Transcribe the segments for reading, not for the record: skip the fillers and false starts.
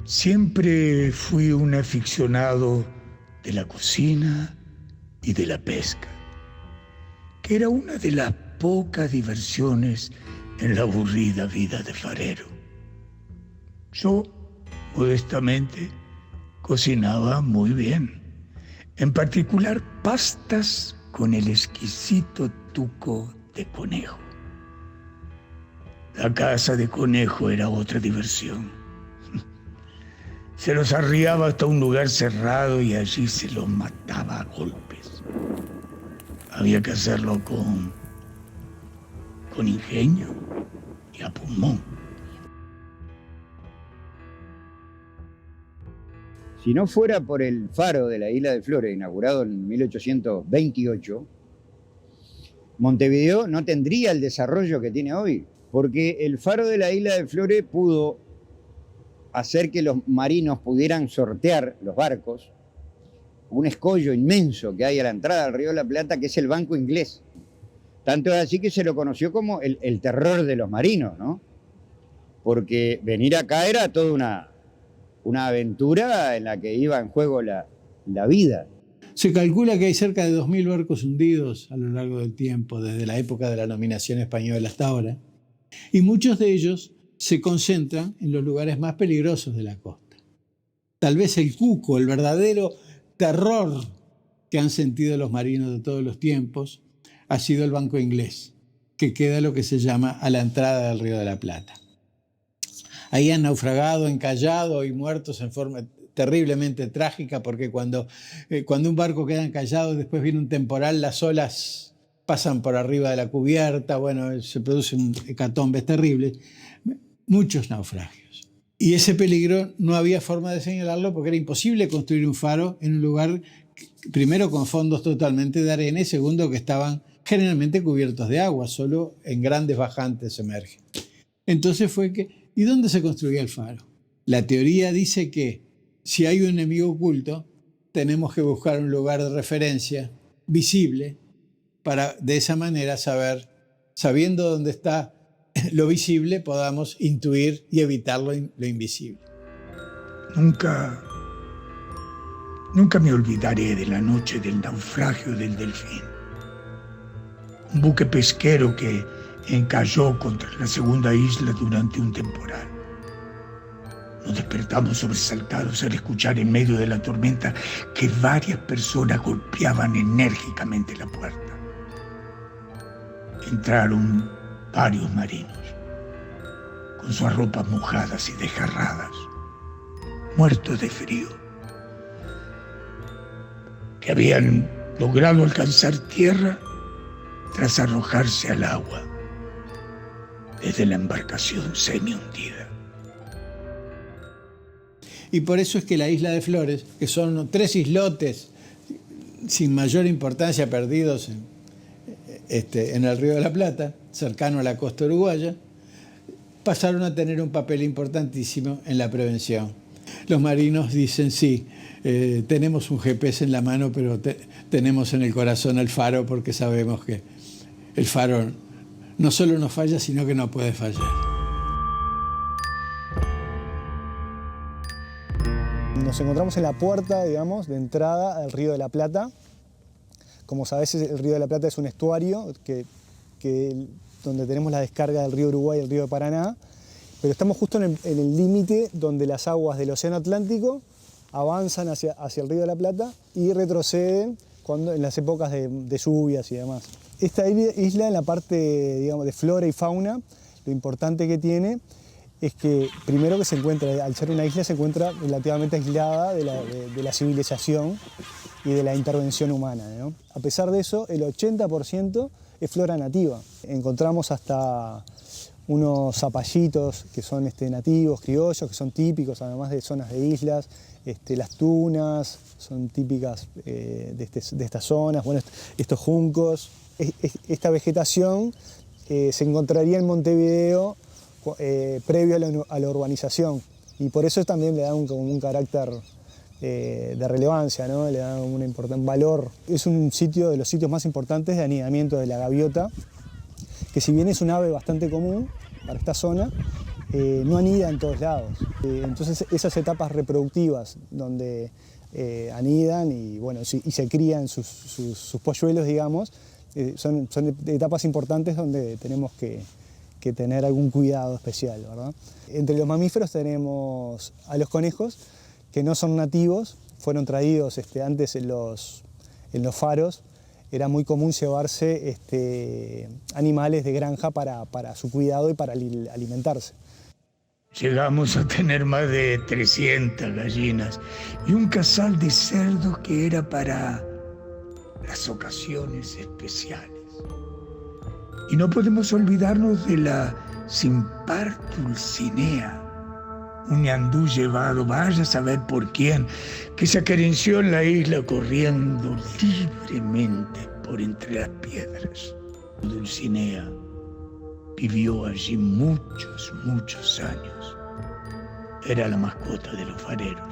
Siempre fui un aficionado de la cocina y de la pesca, que era una de las pocas diversiones en la aburrida vida de farero. Yo, modestamente, cocinaba muy bien, en particular pastas con el exquisito tuco de conejo. La caza de conejo era otra diversión. Se los arriaba hasta un lugar cerrado y allí se los mataba a golpes. Había que hacerlo con ingenio y a pulmón. Si no fuera por el faro de la Isla de Flores, inaugurado en 1828, Montevideo no tendría el desarrollo que tiene hoy, porque el faro de la Isla de Flores pudo hacer que los marinos pudieran sortear los barcos, un escollo inmenso que hay a la entrada del Río de la Plata, que es el Banco Inglés. Tanto es así que se lo conoció como el terror de los marinos, ¿no? Porque venir acá era toda una aventura en la que iba en juego la vida. Se calcula que hay cerca de 2.000 barcos hundidos a lo largo del tiempo, desde la época de la dominación española hasta ahora, y muchos de ellos se concentran en los lugares más peligrosos de la costa. Tal vez el cuco, el verdadero terror que han sentido los marinos de todos los tiempos, ha sido el Banco Inglés, que queda lo que se llama a la entrada del Río de la Plata. Ahí han naufragado, encallado y muertos en forma terriblemente trágica, porque cuando un barco queda encallado, después viene un temporal, las olas pasan por arriba de la cubierta, bueno, se producen hecatombes terribles, muchos naufragios. Y ese peligro no había forma de señalarlo porque era imposible construir un faro en un lugar, primero, con fondos totalmente de arena y segundo, que estaban generalmente cubiertos de agua, solo en grandes bajantes emergen. Entonces ¿y dónde se construía el faro? La teoría dice que si hay un enemigo oculto, tenemos que buscar un lugar de referencia visible para de esa manera sabiendo dónde está lo visible, podamos intuir y evitar lo invisible. Nunca me olvidaré de la noche del naufragio del Delfín. Un buque pesquero que encalló contra la segunda isla durante un temporal. Nos despertamos sobresaltados al escuchar en medio de la tormenta que varias personas golpeaban enérgicamente la puerta. Entraron varios marinos, con sus ropas mojadas y desgarradas, muertos de frío, que habían logrado alcanzar tierra tras arrojarse al agua desde la embarcación semi-hundida. Y por eso es que la Isla de Flores, que son 3 islotes sin mayor importancia perdidos en el Río de la Plata, cercano a la costa uruguaya, pasaron a tener un papel importantísimo en la prevención. Los marinos dicen, sí, tenemos un GPS en la mano, pero tenemos en el corazón el faro, porque sabemos que el faro no solo no falla, sino que no puede fallar. Nos encontramos en la puerta, digamos, de entrada al Río de la Plata. Como sabés, el Río de la Plata es un estuario donde tenemos la descarga del río Uruguay y el río Paraná, pero estamos justo en el límite donde las aguas del Océano Atlántico avanzan hacia el Río de la Plata y retroceden en las épocas de lluvias y demás. Esta isla, en la parte, digamos, de flora y fauna, lo importante que tiene es que primero que se encuentra, al ser una isla, se encuentra relativamente aislada de la civilización y de la intervención humana, ¿no? A pesar de eso, el 80% es flora nativa. Encontramos hasta unos zapallitos que son nativos, criollos, que son típicos además de zonas de islas. Las tunas son típicas de estas zonas, bueno, estos juncos. Esta vegetación se encontraría en Montevideo previo a la urbanización, y por eso también le da un carácter de relevancia, ¿no? Le da un importante valor. Es un sitio de los sitios más importantes de anidamiento de la gaviota, que si bien es un ave bastante común para esta zona, no anida en todos lados. Entonces esas etapas reproductivas donde anidan y, bueno, y se crían sus polluelos, digamos, son etapas importantes donde tenemos que tener algún cuidado especial, ¿verdad? Entre los mamíferos tenemos a los conejos, que no son nativos, fueron traídos antes en los faros. Era muy común llevarse animales de granja para su cuidado y para alimentarse. Llegamos a tener más de 300 gallinas y un casal de cerdos que era para las ocasiones especiales. Y no podemos olvidarnos de la Simpar Dulcinea, un ñandú llevado, vaya a saber por quién, que se acarició en la isla corriendo libremente por entre las piedras. Dulcinea vivió allí muchos, muchos años. Era la mascota de los fareros.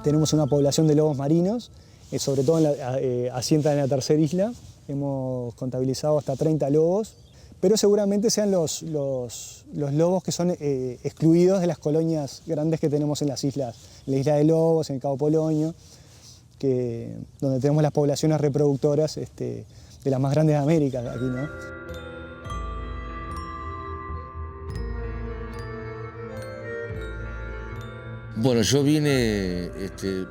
Tenemos una población de lobos marinos, sobre todo asientan en la tercera isla. Hemos contabilizado hasta 30 lobos, pero seguramente sean los lobos que son excluidos de las colonias grandes que tenemos en las islas. En la isla de Lobos, en el Cabo Polonio, donde tenemos las poblaciones reproductoras de las más grandes de América, aquí, ¿no? Bueno, yo vine,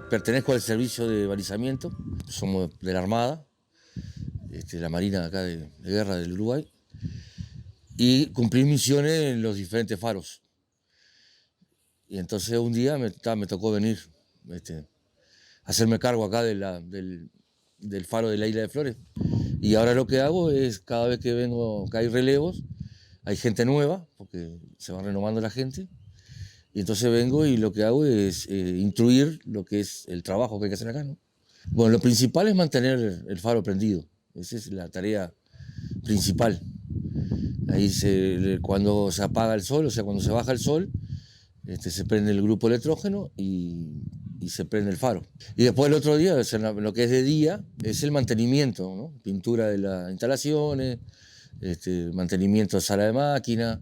pertenezco al servicio de balizamiento, somos de la Armada, la Marina acá de Guerra del Uruguay, y cumplí misiones en los diferentes faros. Y entonces un día me tocó venir, hacerme cargo acá del faro de la Isla de Flores. Y ahora lo que hago es, cada vez que vengo, que hay relevos, hay gente nueva, porque se va renovando la gente, y entonces vengo y lo que hago es instruir lo que es el trabajo que hay que hacer acá, ¿no? Bueno, lo principal es mantener el faro prendido. Esa es la tarea principal. Ahí cuando se apaga el sol, o sea, cuando se baja el sol, se prende el grupo electrógeno y se prende el faro. Y después el otro día, o sea, lo que es de día, es el mantenimiento, ¿no? Pintura de las instalaciones, mantenimiento de sala de máquina,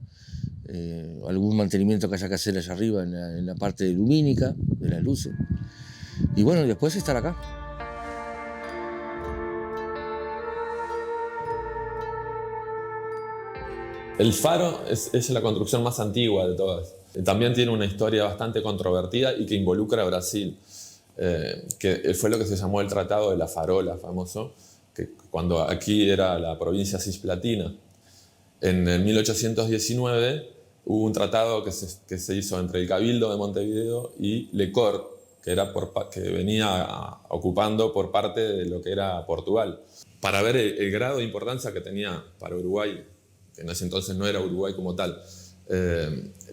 algún mantenimiento que haya que hacer allá arriba en la parte lumínica, de las luces. Y bueno, después estar acá. El faro es la construcción más antigua de todas. También tiene una historia bastante controvertida y que involucra a Brasil, que fue lo que se llamó el Tratado de la Farola, famoso, que cuando aquí era la provincia cisplatina. En el 1819 hubo un tratado que se hizo entre el Cabildo de Montevideo y Lecor, que venía ocupando por parte de lo que era Portugal, para ver el grado de importancia que tenía para Uruguay, que en ese entonces no era Uruguay como tal.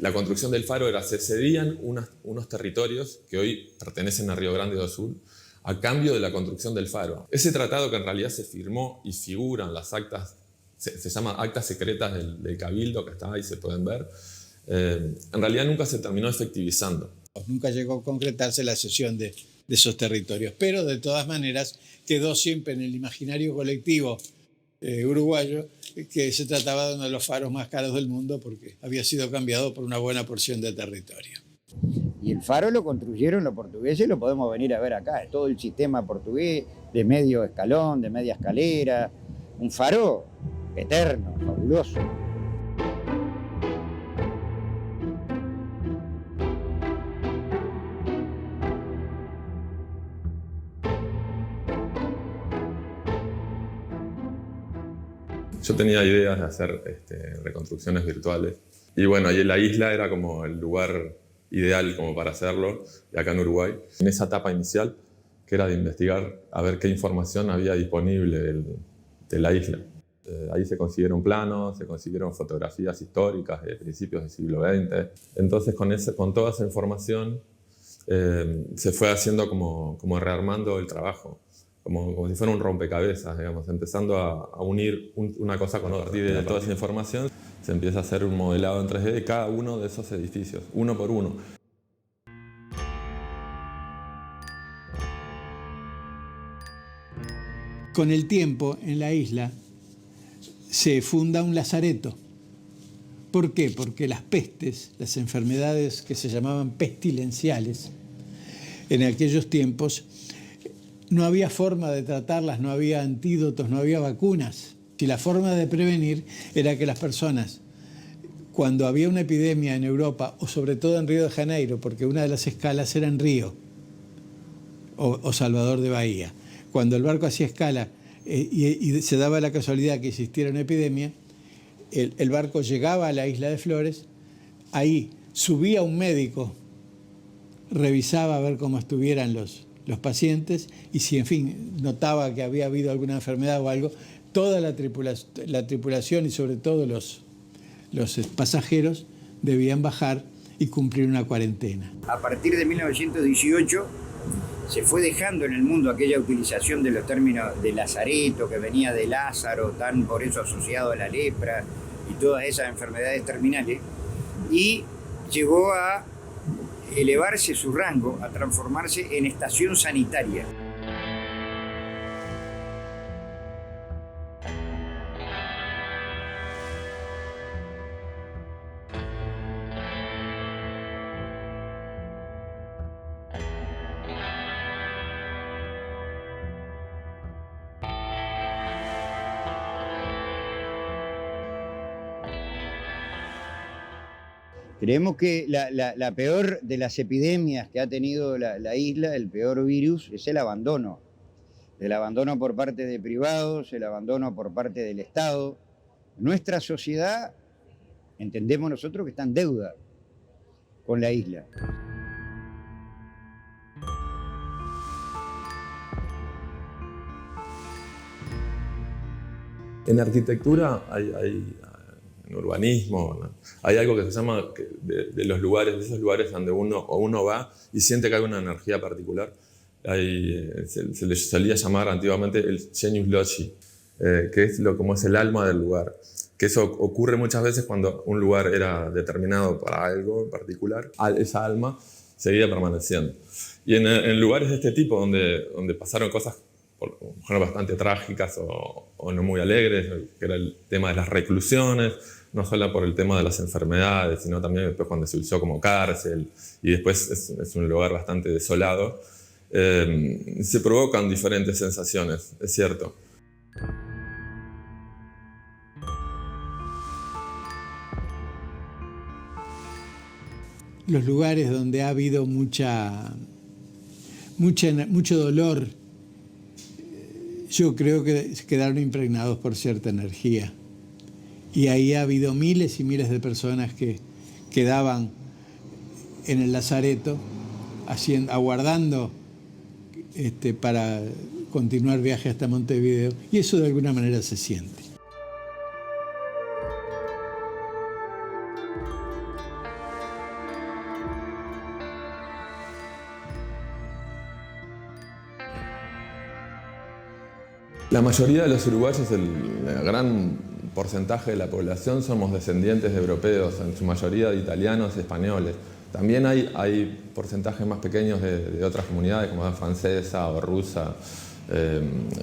La construcción del faro se cedían unos territorios que hoy pertenecen a Río Grande do Sul a cambio de la construcción del faro. Ese tratado, que en realidad se firmó y figura en las actas, se llama actas secretas del Cabildo, que está ahí, se pueden ver, en realidad nunca se terminó efectivizando. Nunca llegó a concretarse la cesión de esos territorios, pero de todas maneras quedó siempre en el imaginario colectivo uruguayo que se trataba de uno de los faros más caros del mundo porque había sido cambiado por una buena porción de territorio. Y el faro lo construyeron los portugueses, lo podemos venir a ver acá, es todo el sistema portugués de medio escalón, de media escalera, un faro eterno, fabuloso. Yo tenía ideas de hacer reconstrucciones virtuales. Y bueno, y la isla era como el lugar ideal como para hacerlo, y acá en Uruguay. En esa etapa inicial, que era de investigar a ver qué información había disponible de la isla. Ahí se consiguieron planos, se consiguieron fotografías históricas de principios del siglo XX. Entonces, con toda esa información, se fue haciendo como rearmando el trabajo. Como si fuera un rompecabezas, digamos, empezando a unir una cosa con otra. A partir de toda esa información se empieza a hacer un modelado en 3D de cada uno de esos edificios, uno por uno. Con el tiempo, en la isla, se funda un lazareto, ¿Por qué? Porque las pestes, las enfermedades que se llamaban pestilenciales, en aquellos tiempos no había forma de tratarlas, no había antídotos, no había vacunas. Y la forma de prevenir era que las personas, cuando había una epidemia en Europa, o sobre todo en Río de Janeiro, porque una de las escalas era en Río o Salvador de Bahía, cuando el barco hacía escala y se daba la casualidad que existiera una epidemia, el barco llegaba a la isla de Flores, ahí subía un médico, revisaba a ver cómo estuvieran los pacientes y si, en fin, notaba que había habido alguna enfermedad o algo, toda la tripulación y sobre todo los pasajeros debían bajar y cumplir una cuarentena. A partir de 1918 se fue dejando en el mundo aquella utilización de los términos de lazareto, que venía de Lázaro, tan por eso asociado a la lepra y todas esas enfermedades terminales, y llegó a elevarse su rango, a transformarse en estación sanitaria. Creemos que la peor de las epidemias que ha tenido la isla, el peor virus, es el abandono. El abandono por parte de privados, el abandono por parte del Estado. Nuestra sociedad, entendemos nosotros que está en deuda con la isla. En arquitectura en urbanismo, ¿no? Hay algo que se llama de los lugares, de esos lugares donde uno va y siente que hay una energía particular. Se le solía llamar antiguamente el genius loci, que es como es el alma del lugar. Que eso ocurre muchas veces cuando un lugar era determinado para algo en particular, esa alma seguía permaneciendo. Y en lugares de este tipo, donde pasaron cosas por ejemplo, bastante trágicas o no muy alegres, que era el tema de las reclusiones, no solo por el tema de las enfermedades, sino también después cuando se usó como cárcel, y después es un lugar bastante desolado, se provocan diferentes sensaciones, es cierto. Los lugares donde ha habido mucho dolor, yo creo que quedaron impregnados por cierta energía. Y ahí ha habido miles y miles de personas que quedaban en el lazareto aguardando para continuar viaje hasta Montevideo. Y eso de alguna manera se siente. La mayoría de los uruguayos, el gran porcentaje de la población, somos descendientes de europeos, en su mayoría de italianos y españoles. También hay porcentajes más pequeños de otras comunidades, como la francesa o rusa,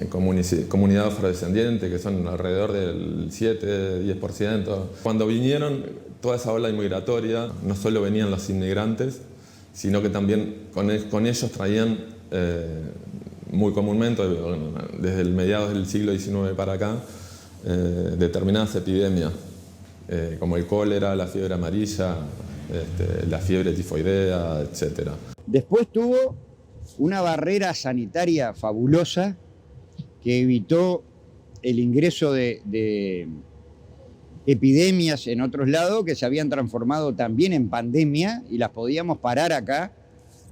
comunidad afrodescendiente, que son alrededor del 7-10%. Cuando vinieron, toda esa ola inmigratoria, no solo venían los inmigrantes, sino que también con ellos traían muy comúnmente, desde el mediados del siglo XIX para acá, determinadas epidemias, como el cólera, la fiebre amarilla, la fiebre tifoidea, etc. Después tuvo una barrera sanitaria fabulosa que evitó el ingreso de epidemias en otros lados que se habían transformado también en pandemia y las podíamos parar acá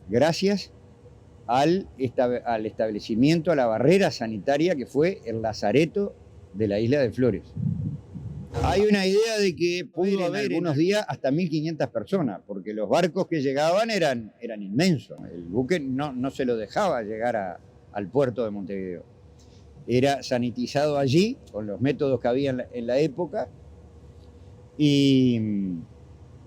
gracias al establecimiento, a la barrera sanitaria que fue el lazareto de la isla de Flores. Hay una idea de que pudo haber algunos días hasta 1.500 personas, porque los barcos que llegaban eran inmensos. El buque no se lo dejaba llegar al puerto de Montevideo. Era sanitizado allí, con los métodos que había en la época, y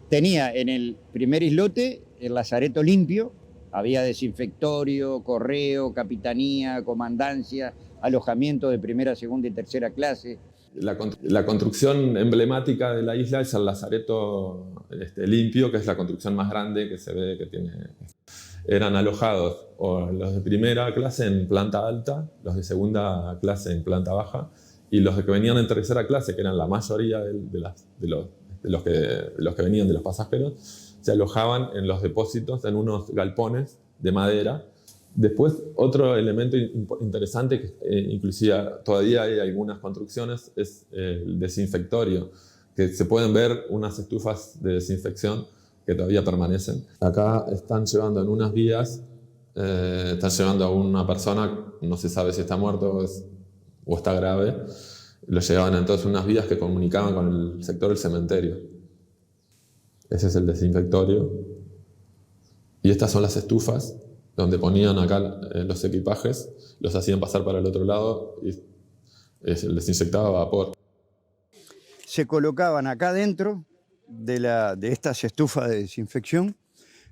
tenía en el primer islote el lazareto limpio. Había desinfectorio, correo, capitanía, comandancia, alojamiento de primera, segunda y tercera clase, La construcción emblemática de la isla es el Lazareto Limpio, que es la construcción más grande que se ve que tiene. Eran alojados o los de primera clase en planta alta, los de segunda clase en planta baja, y los que venían en tercera clase, que eran la mayoría de los que venían de los pasajeros, se alojaban en los depósitos, en unos galpones de madera. Después, otro elemento interesante, que inclusive todavía hay algunas construcciones, es el desinfectorio, que se pueden ver unas estufas de desinfección que todavía permanecen. Acá están llevando en unas vías, están llevando a una persona, no se sabe si está muerto o está grave, lo llevaban entonces unas vías que comunicaban con el sector del cementerio. Ese es el desinfectorio. Y estas son las estufas, donde ponían acá los equipajes, los hacían pasar para el otro lado y les inyectaba vapor. Se colocaban acá dentro de estas estufas de desinfección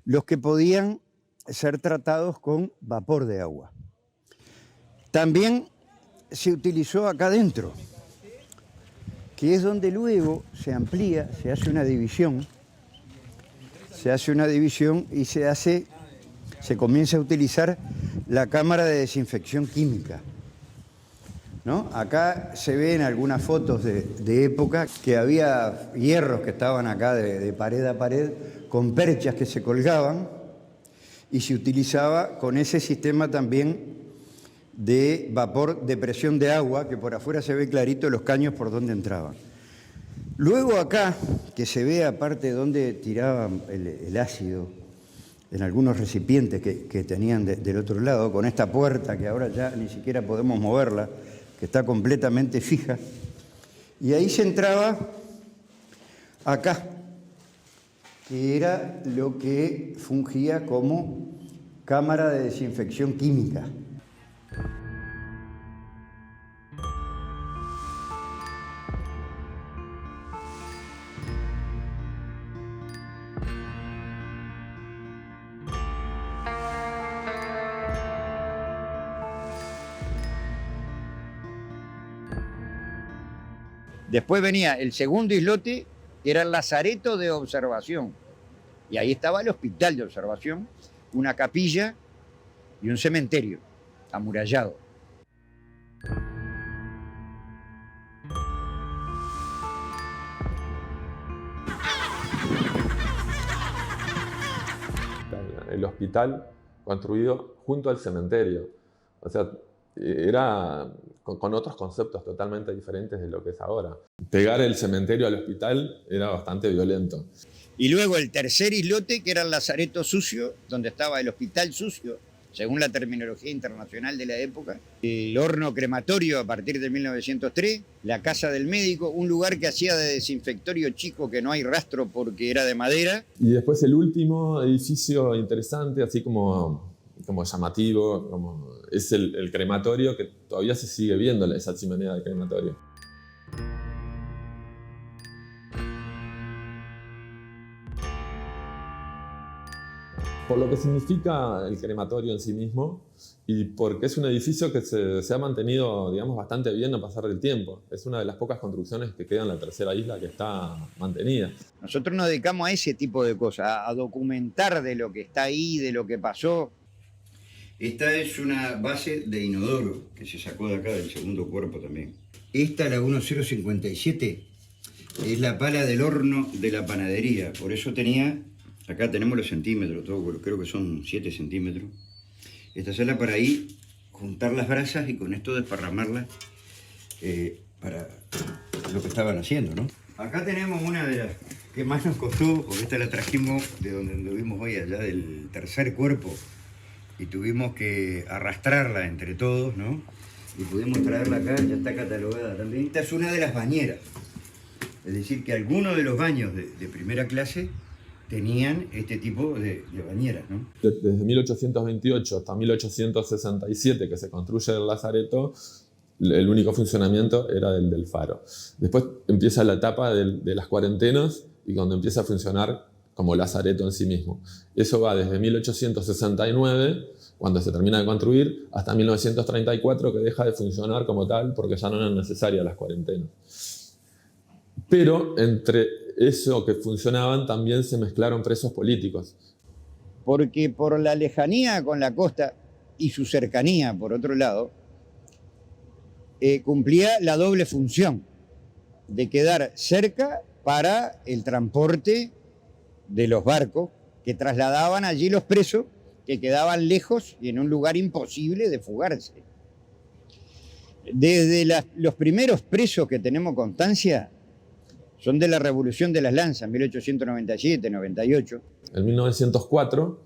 los que podían ser tratados con vapor de agua. También se utilizó acá dentro, que es donde luego se amplía, se hace una división y se comienza a utilizar la cámara de desinfección química, ¿no? Acá se ven algunas fotos de época que había hierros que estaban acá de pared a pared con perchas que se colgaban y se utilizaba con ese sistema también de vapor de presión de agua, que por afuera se ve clarito los caños por donde entraban. Luego acá, que se ve aparte donde tiraban el ácido, en algunos recipientes que tenían del otro lado, con esta puerta que ahora ya ni siquiera podemos moverla, que está completamente fija, y ahí se entraba acá, que era lo que fungía como cámara de desinfección química. Después venía el segundo islote, que era el lazareto de observación. Y ahí estaba el hospital de observación, una capilla y un cementerio amurallado. El hospital construido junto al cementerio. O sea, era con otros conceptos totalmente diferentes de lo que es ahora. Pegar el cementerio al hospital era bastante violento. Y luego el tercer islote, que era el lazareto sucio, donde estaba el hospital sucio, según la terminología internacional de la época, el horno crematorio a partir de 1903, la casa del médico, un lugar que hacía de desinfectorio chico que no hay rastro porque era de madera. Y después el último edificio interesante, así como llamativo, es el crematorio, que todavía se sigue viendo esa chimenea del crematorio. Por lo que significa el crematorio en sí mismo y porque es un edificio que se ha mantenido, digamos, bastante bien a pasar del tiempo. Es una de las pocas construcciones que queda en la tercera isla que está mantenida. Nosotros nos dedicamos a ese tipo de cosas, a documentar de lo que está ahí, de lo que pasó. Esta es una base de inodoro que se sacó de acá del segundo cuerpo también. Esta, la 1057, es la pala del horno de la panadería. Por eso tenía, acá tenemos los centímetros, todo, creo que son 7 centímetros. Esta sala para ahí juntar las brasas y con esto desparramarlas para lo que estaban haciendo, ¿no? Acá tenemos una de las que más nos costó, porque esta la trajimos de donde anduvimos hoy, allá del tercer cuerpo. Y tuvimos que arrastrarla entre todos, ¿no? Y pudimos traerla acá, ya está catalogada también. Esta es una de las bañeras. Es decir, que algunos de los baños de primera clase tenían este tipo de bañeras, ¿no? Desde 1828 hasta 1867, que se construye el lazareto, el único funcionamiento era el del faro. Después empieza la etapa de las cuarentenas y cuando empieza a funcionar como Lazareto en sí mismo. Eso va desde 1869, cuando se termina de construir, hasta 1934, que deja de funcionar como tal porque ya no eran necesarias las cuarentenas. Pero entre eso que funcionaban también se mezclaron presos políticos. Porque por la lejanía con la costa y su cercanía, por otro lado, cumplía la doble función de quedar cerca para el transporte de los barcos que trasladaban allí los presos que quedaban lejos y en un lugar imposible de fugarse. Desde los primeros presos que tenemos constancia son de la Revolución de las Lanzas, 1897-98. En 1904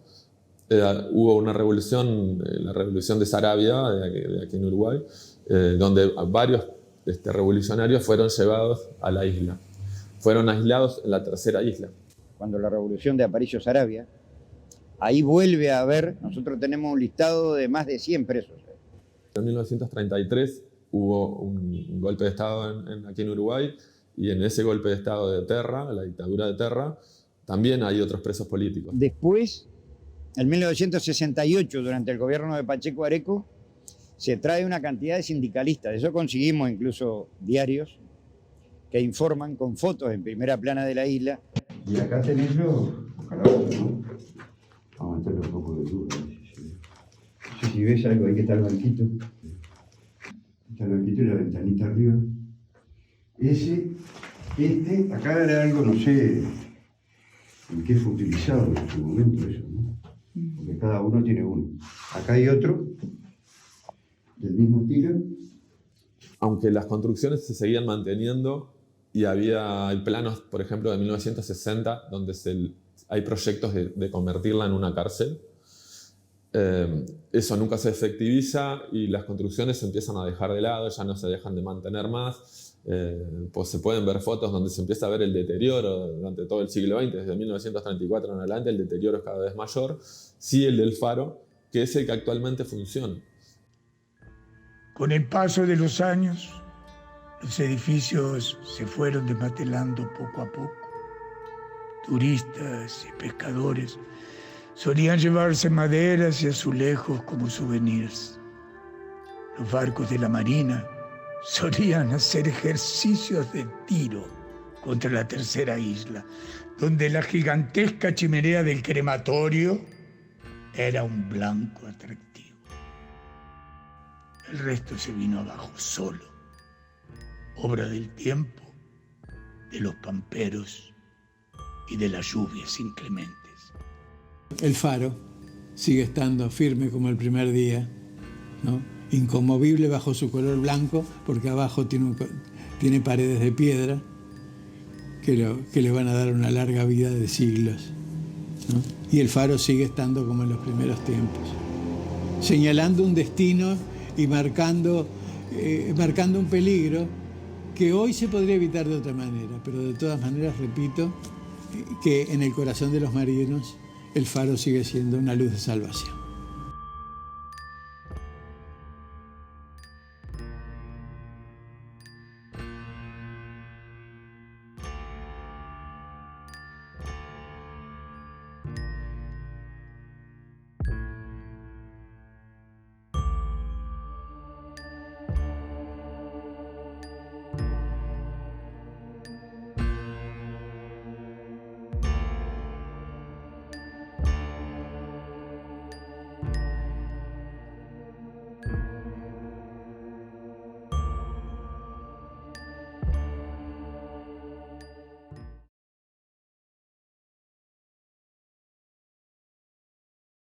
hubo una revolución, la revolución de Saravia, de aquí en Uruguay, donde varios revolucionarios fueron llevados a la isla. Fueron aislados en la tercera isla. Cuando la revolución de Aparicio Saravia, ahí vuelve a haber, nosotros tenemos un listado de más de 100 presos. En 1933 hubo un golpe de Estado aquí en Uruguay, y en ese golpe de Estado de Terra, la dictadura de Terra, también hay otros presos políticos. Después, en 1968, durante el gobierno de Pacheco Areco, se trae una cantidad de sindicalistas. De eso conseguimos incluso diarios que informan con fotos en primera plana de la isla. Y acá tenés los calabozos, ¿no? Vamos a meterle un poco de luz. No sé si ves algo, ahí que está el banquito. Está el banquito y la ventanita arriba. Acá era algo, no sé en qué fue utilizado en su momento eso, ¿no? Porque cada uno tiene uno. Acá hay otro, del mismo estilo. Aunque las construcciones se seguían manteniendo y había planos, por ejemplo, de 1960, donde hay proyectos de convertirla en una cárcel, eso nunca se efectiviza y las construcciones se empiezan a dejar de lado, ya no se dejan de mantener más. Pues se pueden ver fotos donde se empieza a ver el deterioro durante todo el siglo XX, desde 1934 en adelante el deterioro es cada vez mayor. Sí, el del faro, que es el que actualmente funciona. Con el paso de los años, los edificios se fueron desmantelando poco a poco. Turistas y pescadores solían llevarse maderas y azulejos como souvenirs. Los barcos de la marina solían hacer ejercicios de tiro contra la tercera isla, donde la gigantesca chimenea del crematorio era un blanco atractivo. El resto se vino abajo solo, obra del tiempo, de los pamperos y de las lluvias inclementes. El faro sigue estando firme como el primer día, ¿no? Inconmovible bajo su color blanco, porque abajo tiene paredes de piedra que le van a dar una larga vida de siglos, ¿no? Y el faro sigue estando como en los primeros tiempos, señalando un destino y marcando un peligro que hoy se podría evitar de otra manera, pero de todas maneras, repito, que en el corazón de los marinos el faro sigue siendo una luz de salvación.